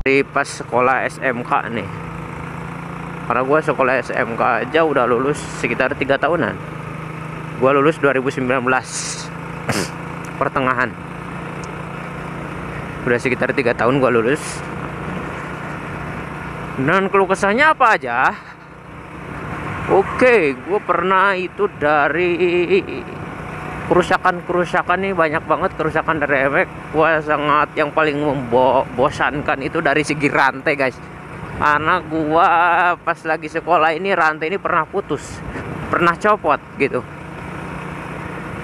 Dari pas sekolah SMK nih, karena gue sekolah SMK aja udah lulus sekitar 3 tahunan. Gue lulus 2019 pertengahan, udah sekitar 3 tahun gue lulus. Dan keluh kesahnya apa aja? Oke, gue pernah itu dari kerusakan nih, banyak banget kerusakan dari efek. Gua sangat, yang paling membosankan itu dari segi rantai, guys. Karena gua pas lagi sekolah ini rantai ini pernah putus, pernah copot gitu.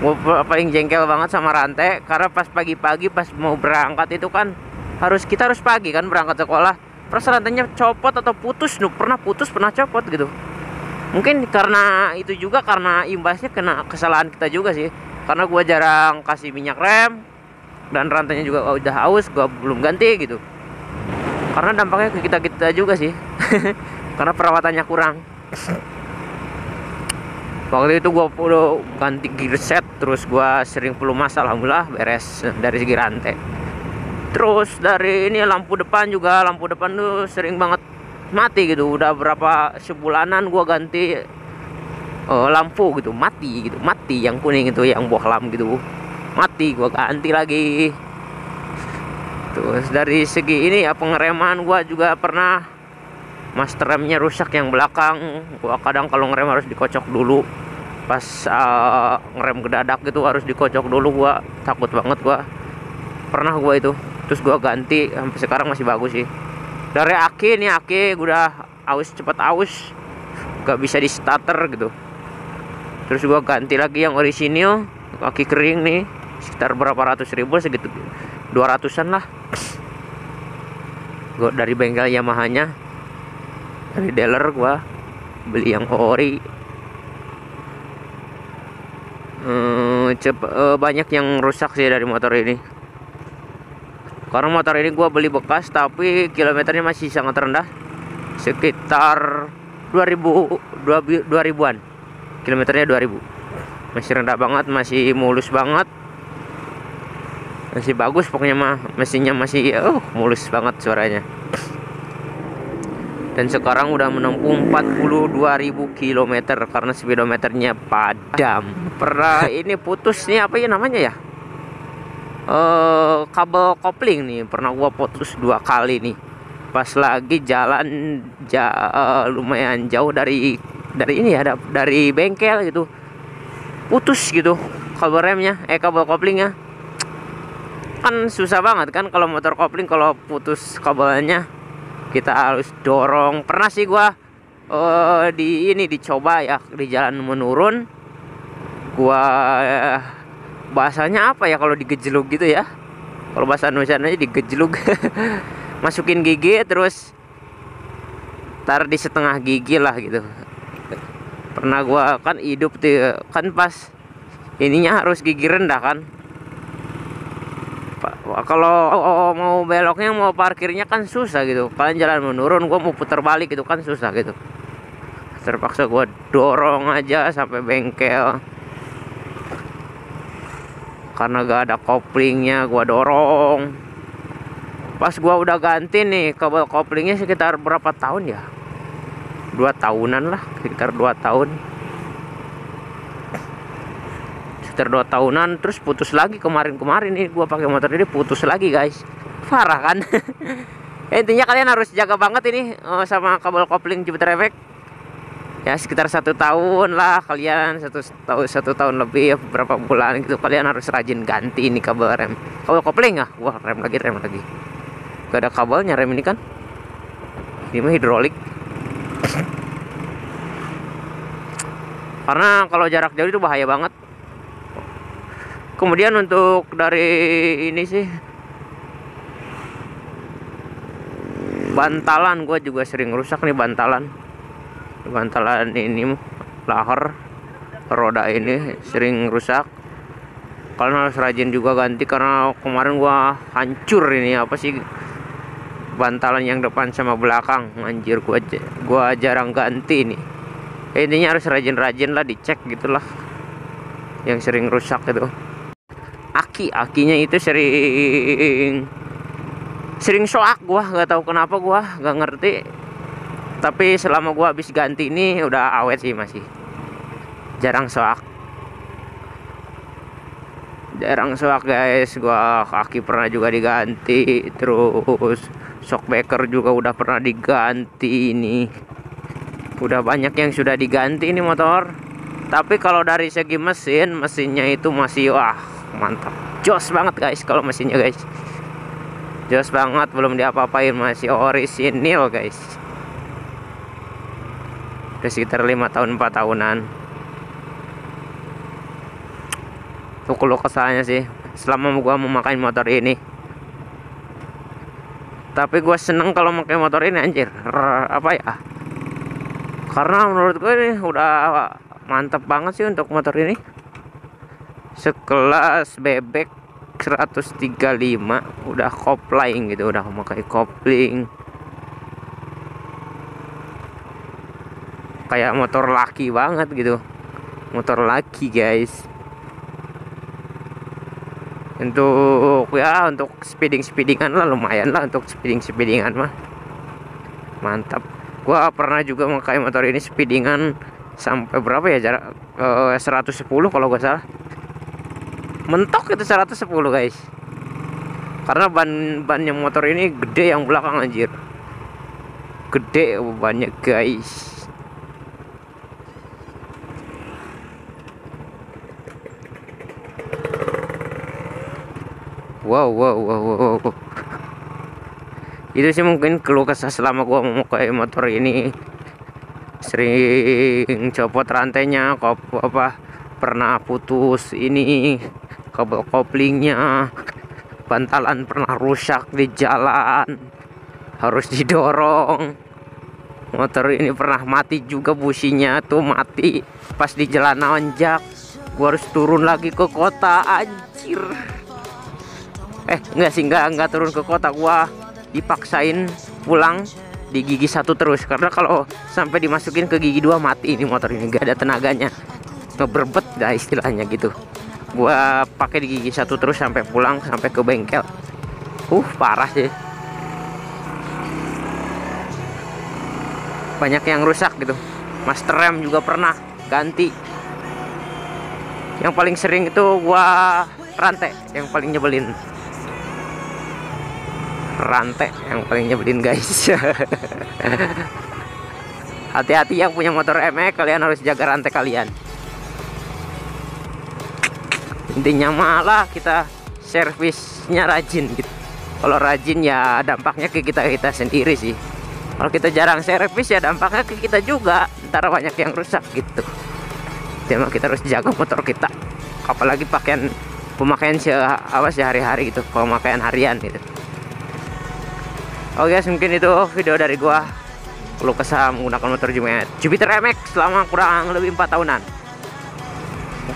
Gua paling jengkel banget sama rantai, karena pas pagi-pagi pas mau berangkat itu kan kita harus pagi kan berangkat sekolah. Terus rantainya copot atau putus, pernah putus, pernah copot gitu. Mungkin karena itu juga, karena imbasnya kena kesalahan kita juga sih. Karena gue jarang kasih minyak rem, dan rantainya juga udah aus, gue belum ganti gitu. Karena dampaknya ke kita juga sih. Karena perawatannya kurang. Waktu itu gue udah ganti gear set, terus gue sering pelumas, alhamdulillah beres dari segi rantai. Terus dari ini lampu depan tuh sering banget mati gitu. Udah berapa sebulanan gue ganti lampu gitu, mati yang kuning itu, yang bohlam gitu, mati, gua ganti lagi. Terus dari segi ini ya, pengereman gua juga pernah master remnya rusak yang belakang. Gua kadang kalau ngerem harus dikocok dulu, pas ngerem gedadak gitu harus dikocok dulu. Gua takut banget, pernah gua itu. Terus gua ganti, sampai sekarang masih bagus sih. Dari aki gua udah cepet aus, gak bisa di starter gitu. Terus gua ganti lagi yang orisinil, kaki kering nih, sekitar berapa ratus ribu, segitu 200-an lah. Gua dari bengkel Yamaha-nya, dari dealer gua beli yang ori. Banyak yang rusak sih dari motor ini. Karena motor ini gua beli bekas, tapi kilometernya masih sangat rendah, sekitar 2000-an. Kilometernya 2000, masih rendah banget, masih mulus banget, masih bagus pokoknya mah. Mesinnya masih mulus banget suaranya. Dan sekarang udah menempuh 42.000 km karena speedometernya padam. Pernah ini putus nih, apa ya namanya ya, kabel kopling nih, pernah gua putus 2 kali nih. Pas lagi jalan lumayan jauh dari ini ya, dari bengkel gitu, putus gitu kabel remnya, kabel koplingnya. Kan susah banget kan kalau motor kopling, kalau putus kabelnya kita harus dorong. Pernah sih gua dicoba ya, di jalan menurun, gua bahasanya apa ya kalau digejelug gitu ya, kalau bahasa Indonesianya digejelug. Masukin gigi, terus taruh di setengah gigi lah gitu. Pernah gua kan hidup tuh kan, pas ininya harus gigi rendah kan. Kalau mau beloknya, mau parkirnya kan susah gitu. Kalian jalan menurun, gua mau putar balik itu kan susah gitu. Terpaksa gua dorong aja sampai bengkel. Karena gak ada koplingnya, gua dorong. Pas gua udah ganti nih kabel koplingnya sekitar berapa tahun ya? 2 tahunan lah, sekitar 2 tahun. Sekitar 2 tahunan, terus putus lagi kemarin nih. Gua pakai motor ini putus lagi, guys. Parah kan? Intinya kalian harus jaga banget ini sama kabel kopling Jupiter Effect. Ya sekitar 1 tahun lah kalian, satu tahun lebih ya, beberapa bulan gitu, kalian harus rajin ganti ini kabel rem, kabel kopling. Wah, rem lagi. Gak ada kabelnya rem ini kan. Ini mah hidrolik. Karena kalau jarak jauh itu bahaya banget. Kemudian untuk dari ini sih, bantalan gue juga sering rusak nih. Bantalan ini, lahar roda ini sering rusak. Kalian harus rajin juga ganti, karena kemarin gue hancur ini, apa sih, bantalan yang depan sama belakang. Anjir, gua jarang ganti nih. Intinya harus rajin-rajin lah dicek gitulah, yang sering rusak itu. Akinya itu sering soak gua, nggak tahu kenapa gua nggak ngerti. Tapi selama gua habis ganti ini udah awet sih, masih jarang soak. Jarang soak guys. Gua kaki pernah juga diganti, terus shockbreaker juga udah pernah diganti. Ini udah banyak yang sudah diganti ini motor. Tapi kalau dari segi mesinnya itu masih wah mantap, jos banget guys. Kalau mesinnya guys jos banget, belum diapa-apain, masih orisinil guys. Udah sekitar 5 tahun 4 tahunan. Tuh keluh kesahnya sih selama gua memakai motor ini. Tapi gua seneng kalau pakai motor ini anjir. Apa ya, karena menurut gue ini udah mantap banget sih untuk motor ini. Sekelas bebek 135 udah kopling gitu, udah memakai kopling kayak motor laki banget gitu, motor laki guys. Untuk ya untuk speedingan lah, lumayan lah untuk speedingan mah mantap. Gua pernah juga memakai motor ini speedingan sampai berapa ya jarak 110 kalau gak salah. Mentok itu 110 guys. Karena bannya motor ini gede yang belakang anjir. Gede banyak guys. Wow. Itu sih mungkin keluh kesah selama gua memakai motor ini. Sering copot rantainya, pernah putus ini kabel koplingnya, bantalan pernah rusak di jalan, harus didorong. Motor ini pernah mati juga, businya tuh mati pas di jalan nanjak. Gua harus turun lagi ke kota anjir. Enggak turun ke kota, gua dipaksain pulang di gigi 1 terus, karena kalau sampai dimasukin ke gigi 2 mati ini motor ini, gak ada tenaganya, ngeberbet dah istilahnya gitu. Gua pakai di gigi 1 terus sampai pulang, sampai ke bengkel. Parah sih, banyak yang rusak gitu. Master rem juga pernah ganti. Yang paling sering itu gua rantai yang paling nyebelin. Guys. Hati-hati yang punya motor MX, kalian harus jaga rantai kalian. Intinya malah kita servisnya rajin gitu. Kalau rajin ya dampaknya ke kita sendiri sih. Kalau kita jarang servis ya dampaknya ke kita juga, ntar banyak yang rusak gitu. Jadi kita harus jaga motor kita, apalagi pemakaian sehari-hari gitu, pemakaian harian gitu. Oke guys, mungkin itu video dari gua keluh kesah menggunakan motor Jupiter MX selama kurang lebih 4 tahunan.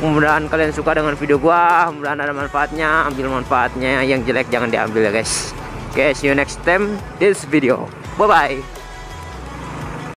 Mudah-mudahan kalian suka dengan video gua, mudah-mudahan ada manfaatnya. Ambil manfaatnya, yang jelek jangan diambil ya guys. Oke, see you next time this video. Bye bye.